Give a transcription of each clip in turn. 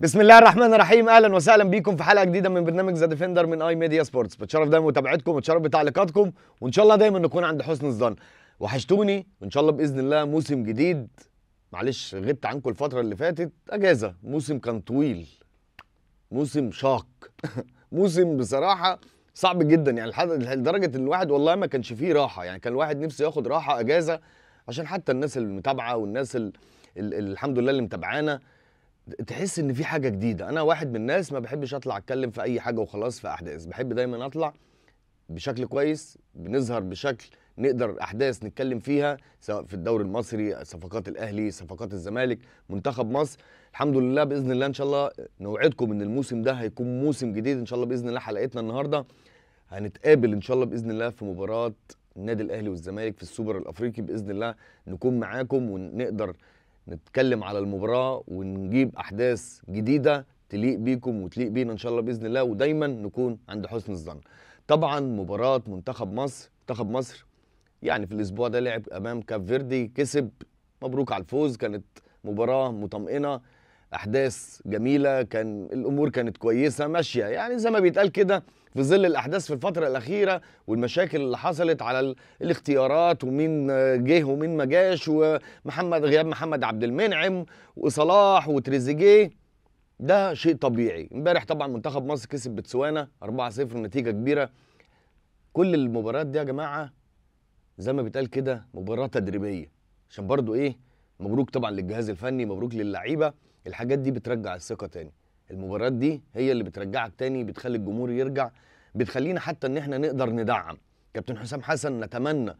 بسم الله الرحمن الرحيم. اهلا وسهلا بيكم في حلقه جديده من برنامج ذا ديفندر من اي ميديا سبورتس. بتشرف دايما بمتابعتكم وبتشرف بتعليقاتكم، وان شاء الله دايما نكون عند حسن الظن. وحشتوني، وان شاء الله باذن الله موسم جديد. معلش غبت عنكم الفتره اللي فاتت، اجازه، موسم كان طويل، موسم شاق موسم بصراحه صعب جدا، يعني لدرجه ان الواحد والله ما كانش فيه راحه، يعني كان الواحد نفسه ياخد راحه اجازه عشان حتى الناس المتابعه والناس الحمد لله اللي متابعانا تحس ان في حاجه جديده. انا واحد من الناس ما بحبش اطلع اتكلم في اي حاجه وخلاص في احداث، بحب دايما اطلع بشكل كويس، بنظهر بشكل نقدر احداث نتكلم فيها، سواء في الدوري المصري، صفقات الاهلي، صفقات الزمالك، منتخب مصر. الحمد لله باذن الله ان شاء الله نوعدكم ان الموسم ده هيكون موسم جديد ان شاء الله باذن الله. حلقتنا النهارده هنتقابل ان شاء الله باذن الله في مباراه النادي الاهلي والزمالك في السوبر الافريقي، باذن الله نكون معاكم ونقدر نتكلم على المباراة ونجيب أحداث جديدة تليق بيكم وتليق بينا إن شاء الله بإذن الله، ودايما نكون عند حسن الظن. طبعا مباراة منتخب مصر يعني في الأسبوع ده لعب أمام كاب فيردي، كسب، مبروك على الفوز. كانت مباراة مطمئنة، أحداث جميلة، كان الأمور كانت كويسة ماشية، يعني زي ما بيتقال كده في ظل الأحداث في الفترة الأخيرة والمشاكل اللي حصلت على الاختيارات ومين جه ومين ما جاش، غياب محمد عبد المنعم وصلاح وتريزيجيه، ده شيء طبيعي. امبارح طبعا منتخب مصر كسب بتسوانا 4-0، نتيجة كبيرة. كل المباريات دي يا جماعة زي ما بيتقال كده مباراة تدريبية، عشان برضو ايه، مبروك طبعا للجهاز الفني، مبروك للعيبة. الحاجات دي بترجع الثقة تاني، المباريات دي هي اللي بترجعك تاني، بتخلي الجمهور يرجع، بتخلينا حتى ان احنا نقدر ندعم كابتن حسام حسن. نتمنى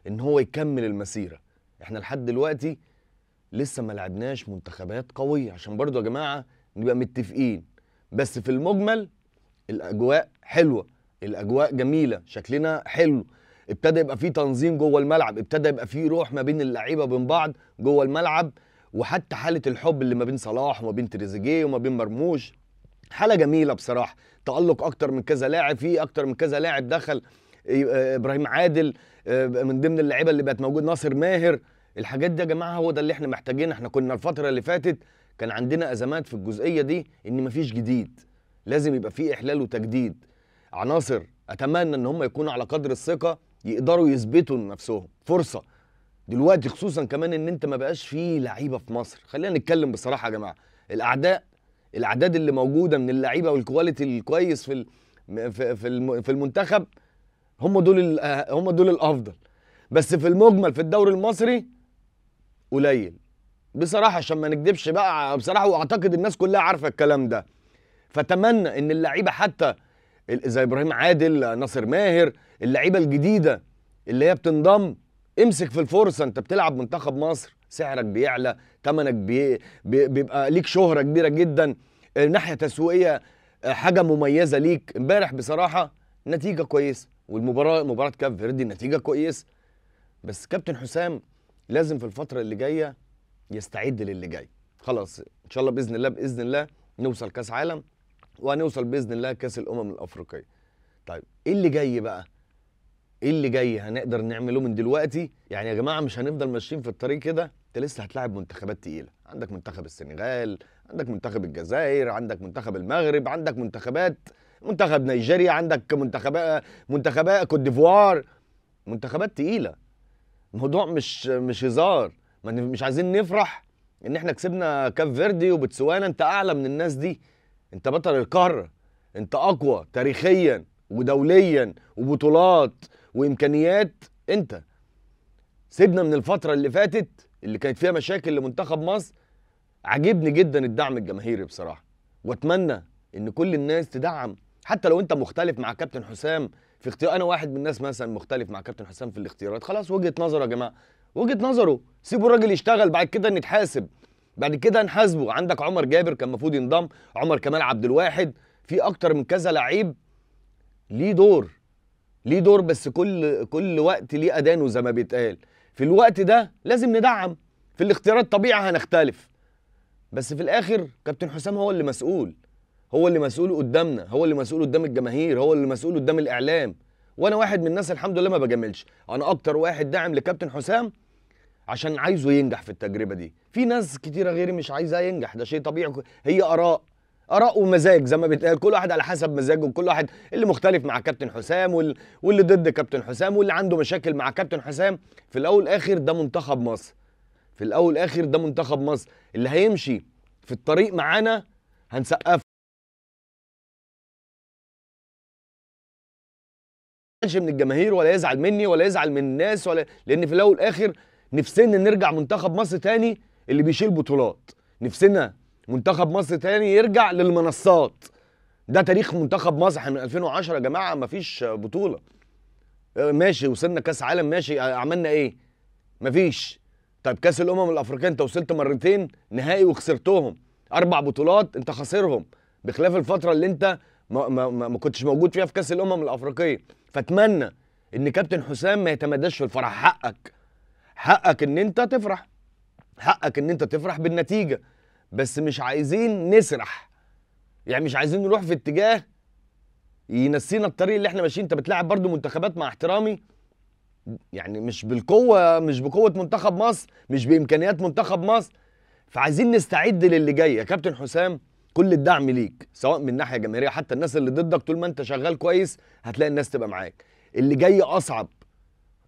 ان هو يكمل المسيرة. احنا لحد دلوقتي لسه ما لعبناش منتخبات قوية، عشان برضو يا جماعة نبقى متفقين، بس في المجمل الاجواء حلوة، الاجواء جميلة، شكلنا حلو، ابتدى يبقى فيه تنظيم جوه الملعب، ابتدى يبقى فيه روح ما بين اللعيبه وبين بعض جوه الملعب، وحتى حاله الحب اللي ما بين صلاح وما بين تريزيجيه وما بين مرموش، حاله جميله بصراحه. تألق اكتر من كذا لاعب، فيه اكتر من كذا لاعب دخل، ابراهيم عادل من ضمن اللعيبه اللي بقت موجود، ناصر ماهر. الحاجات دي يا جماعه هو ده اللي احنا محتاجينه. احنا كنا الفتره اللي فاتت كان عندنا ازمات في الجزئيه دي، ان مفيش جديد، لازم يبقى فيه احلال وتجديد. عناصر اتمنى ان هم يكونوا على قدر الثقه، يقدروا يثبتوا لنفسهم فرصه دلوقتي، خصوصا كمان ان انت ما بقاش فيه لعيبه في مصر. خلينا نتكلم بصراحه يا جماعه، الاعداد اللي موجوده من اللعيبه والكواليتي الكويس في المنتخب هم دول الافضل، بس في المجمل في الدوري المصري قليل بصراحه، عشان ما نكدبش بقى بصراحه، واعتقد الناس كلها عارفه الكلام ده. فتمنى ان اللعيبه حتى زي ابراهيم عادل، ناصر ماهر، اللعيبه الجديده اللي هي بتنضم، امسك في الفرصه. انت بتلعب منتخب مصر، سعرك بيعلى، ثمنك بيبقى ليك شهره كبيره جدا، ناحيه تسويقيه حاجه مميزه ليك. امبارح بصراحه نتيجه كويسه، مباراه كاب فيردي نتيجه كويسه، بس كابتن حسام لازم في الفتره اللي جايه يستعد للي جاي. خلاص ان شاء الله باذن الله نوصل كاس عالم، وهنوصل باذن الله كاس الامم الافريقيه. طيب ايه اللي جاي بقى؟ ايه اللي جاي هنقدر نعمله من دلوقتي؟ يعني يا جماعه مش هنفضل ماشيين في الطريق كده، انت لسه هتلاعب منتخبات تقيله، عندك منتخب السنغال، عندك منتخب الجزائر، عندك منتخب المغرب، عندك منتخب نيجيريا، عندك منتخبات كوت ديفوار، منتخبات تقيله. الموضوع مش هزار. مش عايزين نفرح ان احنا كسبنا كاب فيردي وبتسوانا، انت اعلى من الناس دي، انت بطل القاره، انت اقوى تاريخيا ودوليا وبطولات وامكانيات. انت سيبنا من الفتره اللي فاتت اللي كانت فيها مشاكل لمنتخب مصر. عجبني جدا الدعم الجماهيري بصراحه، واتمنى ان كل الناس تدعم، حتى لو انت مختلف مع كابتن حسام في اختيار. انا واحد من الناس مثلا مختلف مع كابتن حسام في الاختيارات، خلاص وجهه نظره يا جماعه، وجهه نظره، سيبوا الراجل يشتغل، بعد كده نتحاسب، بعد كده نحاسبه. عندك عمر جابر كان المفروض ينضم، عمر كمال عبد الواحد، في اكتر من كذا لعيب ليه دور، بس كل وقت ليه اذانه زي ما بيتقال. في الوقت ده لازم ندعم، في الاختيارات طبيعي هنختلف، بس في الاخر كابتن حسام هو اللي مسؤول، هو اللي مسؤول قدامنا، هو اللي مسؤول قدام الجماهير، هو اللي مسؤول قدام الاعلام. وانا واحد من الناس الحمد لله ما بجاملش، انا اكتر واحد داعم لكابتن حسام عشان عايزه ينجح في التجربه دي. في ناس كتيره غيري مش عايزاه ينجح، ده شيء طبيعي، هي اراء ومزاج زي ما بيتقال، كل واحد على حسب مزاجه، وكل واحد اللي مختلف مع كابتن حسام واللي ضد كابتن حسام واللي عنده مشاكل مع كابتن حسام. في الاول والاخر ده منتخب مصر، في الاول والاخر ده منتخب مصر، اللي هيمشي في الطريق معانا هنسقف من الجماهير، ولا يزعل مني ولا يزعل من الناس، ولا لان في الاول والاخر نفسنا نرجع منتخب مصر تاني اللي بيشيل بطولات، نفسنا منتخب مصر تاني يرجع للمنصات. ده تاريخ منتخب مصر، احنا من 2010 يا جماعه مفيش بطوله. ماشي وصلنا كاس عالم، ماشي عملنا ايه؟ مفيش. طيب كاس الامم الافريقيه انت وصلت مرتين نهائي وخسرتهم، 4 بطولات انت خسرهم، بخلاف الفتره اللي انت ما كنتش موجود فيها في كاس الامم الافريقيه. فاتمنى ان كابتن حسام ما يتمداش في الفرح، حقك ان انت تفرح، حقك ان انت تفرح بالنتيجه، بس مش عايزين نسرح، يعني مش عايزين نروح في اتجاه ينسينا الطريق اللي احنا ماشيين. انت بتلاعب برضو منتخبات مع احترامي يعني مش بالقوه، مش بقوه منتخب مصر، مش بامكانيات منتخب مصر. فعايزين نستعد للي جاي يا كابتن حسام. كل الدعم ليك سواء من ناحيه جماهيريه، حتى الناس اللي ضدك طول ما انت شغال كويس هتلاقي الناس تبقى معاك. اللي جاي اصعب،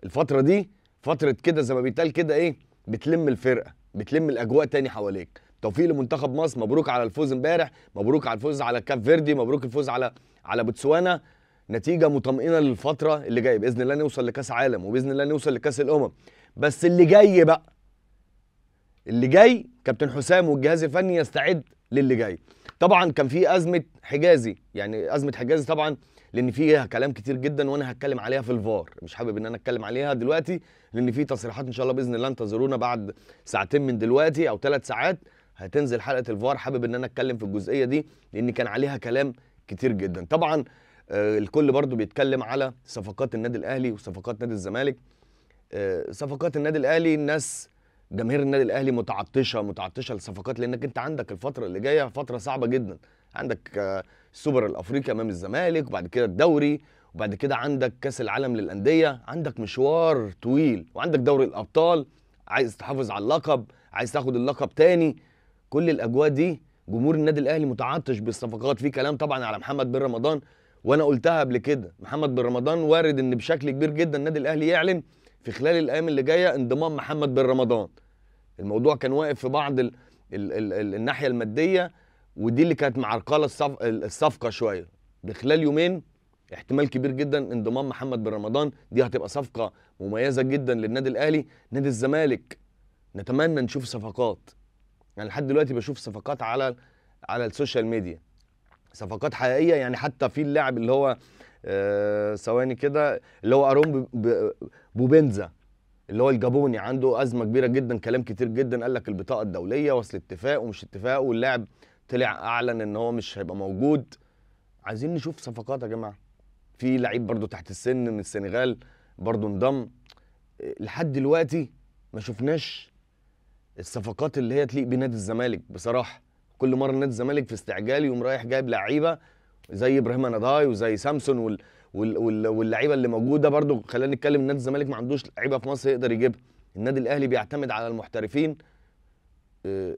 الفتره دي فتره كده زي ما بيتقال كده ايه، بتلم الفرقه، بتلم الاجواء تاني حواليك. توفيق لمنتخب مصر، مبروك على الفوز امبارح، مبروك على الفوز على كاب فيردي، مبروك الفوز على بوتسوانا. نتيجه مطمئنه للفتره اللي جايه، باذن الله نوصل لكاس عالم، وباذن الله نوصل لكاس الامم. بس اللي جاي بقى، اللي جاي كابتن حسام والجهاز الفني يستعد للي جاي. طبعا كان في ازمه حجازي، يعني ازمه حجازي طبعا لان فيها كلام كتير جدا، وانا هتكلم عليها في الفار، مش حابب ان انا اتكلم عليها دلوقتي لان في تصريحات ان شاء الله باذن الله انتظرونا بعد ساعتين من دلوقتي او 3 ساعات هتنزل حلقه الفار. حابب ان انا اتكلم في الجزئيه دي لان كان عليها كلام كتير جدا. طبعا الكل برضو بيتكلم على صفقات النادي الاهلي وصفقات نادي الزمالك. صفقات النادي الاهلي، الناس جماهير النادي الاهلي متعطشه للصفقات، لانك انت عندك الفتره اللي جايه فتره صعبه جدا. عندك السوبر الافريقي امام الزمالك، وبعد كده الدوري، وبعد كده عندك كاس العالم للانديه، عندك مشوار طويل، وعندك دوري الابطال، عايز تحافظ على اللقب، عايز تاخد اللقب تاني. كل الاجواء دي جمهور النادي الاهلي متعطش بالصفقات. في كلام طبعا على محمد بن رمضان، وانا قلتها قبل كده، محمد بن رمضان وارد ان بشكل كبير جدا النادي الاهلي يعلن في خلال الايام اللي جايه انضمام محمد بن رمضان. الموضوع كان واقف في بعض الناحيه الماديه، ودي اللي كانت معرقله الصفقه شويه. بخلال يومين احتمال كبير جدا انضمام محمد بن رمضان، دي هتبقى صفقه مميزه جدا للنادي الاهلي. نادي الزمالك نتمنى نشوف صفقات، يعني لحد دلوقتي بشوف صفقات على السوشيال ميديا، صفقات حقيقيه. يعني حتى في اللاعب اللي هو ثواني كده، اللي هو ارون بوبنزا اللي هو الجابوني، عنده ازمه كبيره جدا، كلام كتير جدا، قال لك البطاقه الدوليه وصل اتفاق ومش اتفاق، واللاعب طلع اعلن ان هو مش هيبقى موجود. عايزين نشوف صفقات يا جماعه. في لعيب برضو تحت السن من السنغال برضو انضم. لحد دلوقتي ما شفناش الصفقات اللي هي تليق بنادي الزمالك بصراحه. كل مره نادي الزمالك في استعجال يقوم رايح جايب لعيبه زي ابراهيم نضاي وزي سامسون واللعيبه اللي موجوده. برضو خلينا نتكلم، نادي الزمالك ما عندوش لعيبه في مصر يقدر يجيبها. النادي الاهلي بيعتمد على المحترفين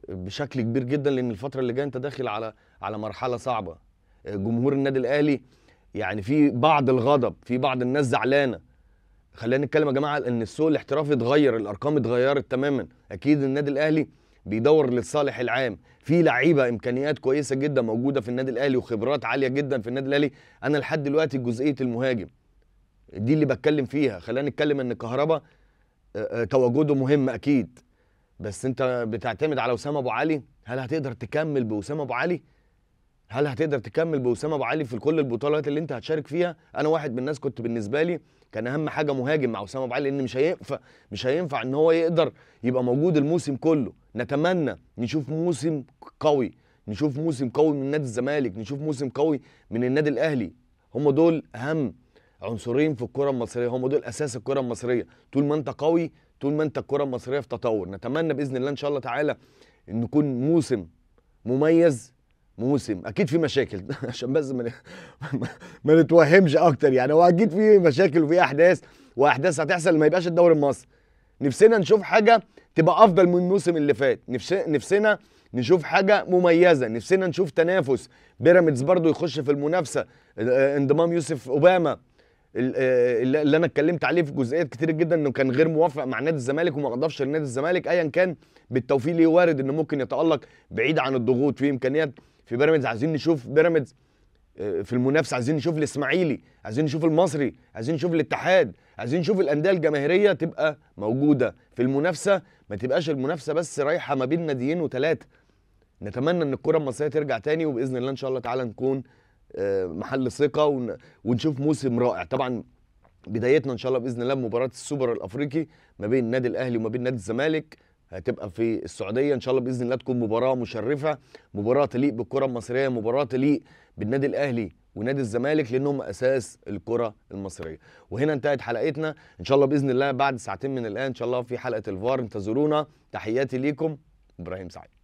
بشكل كبير جدا، لان الفتره اللي جايه انت داخل على مرحله صعبه. جمهور النادي الاهلي يعني في بعض الغضب، في بعض الناس زعلانه. خلينا نتكلم يا جماعه ان السوق الاحترافي اتغير، الارقام اتغيرت تماما. اكيد النادي الاهلي بيدور للصالح العام. في لعيبه امكانيات كويسه جدا موجوده في النادي الاهلي وخبرات عاليه جدا في النادي الاهلي. انا لحد دلوقتي جزئيه المهاجم دي اللي بتكلم فيها. خلينا نتكلم ان كهربا تواجده مهم اكيد، بس انت بتعتمد على وسام ابو علي. هل هتقدر تكمل بوسام ابو علي؟ هل هتقدر تكمل بوسام ابو علي في كل البطولات اللي انت هتشارك فيها؟ انا واحد من الناس كنت بالنسبه لي كان اهم حاجه مهاجم مع وسام ابو علي، لان مش هينفع ان هو يقدر يبقى موجود الموسم كله. نتمنى نشوف موسم قوي، نشوف موسم قوي من نادي الزمالك، نشوف موسم قوي من النادي الاهلي. هم دول اهم عنصرين في الكره المصريه، هم دول اساس الكره المصريه. طول ما انت قوي، طول ما انت الكره المصريه في تطور. نتمنى باذن الله ان شاء الله تعالى ان نكون موسم مميز. موسم اكيد في مشاكل عشان بس ما نتوهمش اكتر، يعني هو اكيد في مشاكل وفي احداث هتحصل، ما يبقاش الدوري المصري. نفسنا نشوف حاجه تبقى افضل من الموسم اللي فات، نفسنا نشوف حاجه مميزه، نفسنا نشوف تنافس، بيراميدز برضو يخش في المنافسه، انضمام يوسف اوباما اللي انا اتكلمت عليه في جزئيات كتير جدا انه كان غير موافق مع نادي الزمالك وما اضافش لنادي الزمالك. ايا كان بالتوفيق ليه وارد انه ممكن يتالق بعيد عن الضغوط، في امكانيات في بيراميدز. عايزين نشوف بيراميدز في المنافسه، عايزين نشوف الاسماعيلي، عايزين نشوف المصري، عايزين نشوف الاتحاد، عايزين نشوف الانديه الجماهيريه تبقى موجوده في المنافسه، ما تبقاش المنافسه بس رايحه ما بين ناديين وثلاثه. نتمنى ان الكره المصريه ترجع تاني، وباذن الله ان شاء الله تعالى نكون محل ثقه ونشوف موسم رائع. طبعا بدايتنا ان شاء الله باذن الله بمباراه السوبر الافريقي ما بين النادي الاهلي وما بين نادي الزمالك، هتبقى في السعوديه ان شاء الله باذن الله، تكون مباراه مشرفه، مباراه تليق بالكره المصريه، مباراه تليق بالنادي الاهلي ونادي الزمالك لانهم اساس الكره المصريه. وهنا انتهت حلقتنا ان شاء الله باذن الله. بعد ساعتين من الان ان شاء الله في حلقه الفار، انتظرونا. تحياتي ليكم، ابراهيم سعيد.